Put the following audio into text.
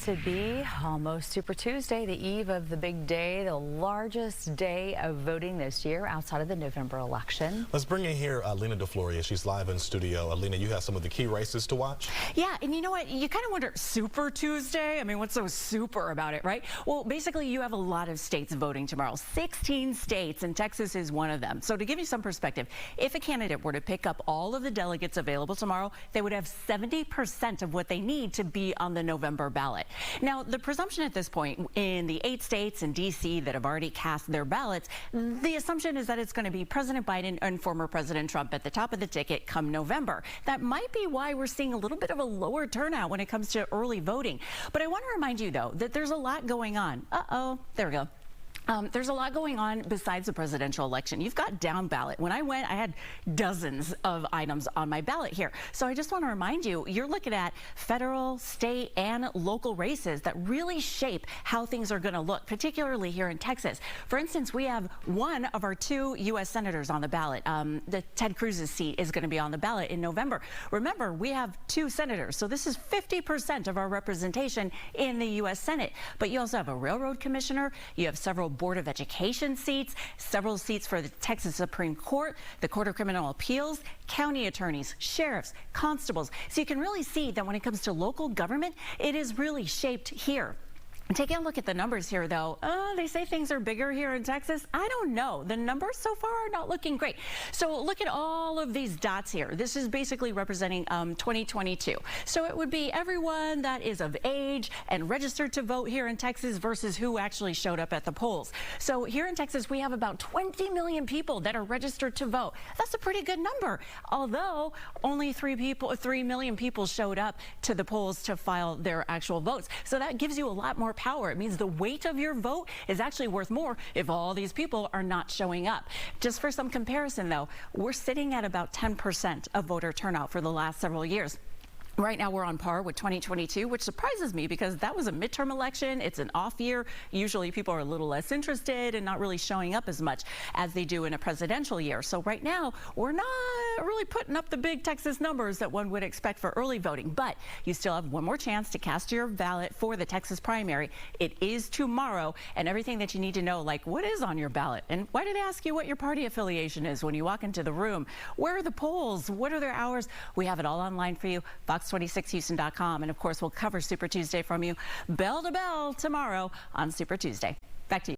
To be almost Super Tuesday, the eve of the big day, the largest day of voting this year outside of the November election. Let's bring in here Lina de Florias. She's live in studio. Lina, you have some of the key races to watch? Yeah, and you know what? You kind of wonder, Super Tuesday? I mean, what's so super about it, right? Well, basically, you have a lot of states voting tomorrow. 16 states, and Texas is one of them. So to give you some perspective, if a candidate were to pick up all of the delegates available tomorrow, they would have 70% of what they need to be on the November ballot. Now, the presumption at this point in the 8 states and D.C. that have already cast their ballots, the assumption is that it's going to be President Biden and former President Trump at the top of the ticket come November. That might be why we're seeing a little bit of a lower turnout when it comes to early voting. But I want to remind you, though, that there's a lot going on. There we go. There's a lot going on besides the presidential election. You've got down ballot. When I went, I had dozens of items on my ballot here. So I just want to remind you, you're looking at federal, state, and local races that really shape how things are going to look, particularly here in Texas. For instance, we have one of our 2 U.S. senators on the ballot. The Ted Cruz's seat is going to be on the ballot in November. Remember, we have 2 senators, so this is 50% of our representation in the U.S. Senate. But you also have a railroad commissioner. You have several Board of Education seats, several seats for the Texas Supreme Court, the Court of Criminal Appeals, county attorneys, sheriffs, constables. So you can really see that when it comes to local government, it is really shaped here. Taking a look at the numbers here, though, they say things are bigger here in Texas. I don't know. The numbers so far are not looking great. So look at all of these dots here. This is basically representing 2022. So it would be everyone that is of age and registered to vote here in Texas versus who actually showed up at the polls. So here in Texas, we have about 20 million people that are registered to vote. That's a pretty good number, although only 3 million people showed up to the polls to file their actual votes. So that gives you a lot more power. It means the weight of your vote is actually worth more if all these people are not showing up. Just for some comparison, though, we're sitting at about 10% of voter turnout for the last several years. Right now, we're on par with 2022, which surprises me because that was a midterm election. It's an off year. Usually people are a little less interested and not really showing up as much as they do in a presidential year. So right now, we're not really putting up the big Texas numbers that one would expect for early voting. But you still have one more chance to cast your ballot for the Texas primary. It is tomorrow, and everything that you need to know, like what is on your ballot? And why do they ask you what your party affiliation is when you walk into the room? Where are the polls? What are their hours? We have it all online for you. Fox26Houston.com, and of course we'll cover Super Tuesday from you bell to bell tomorrow on Super Tuesday. Back to you.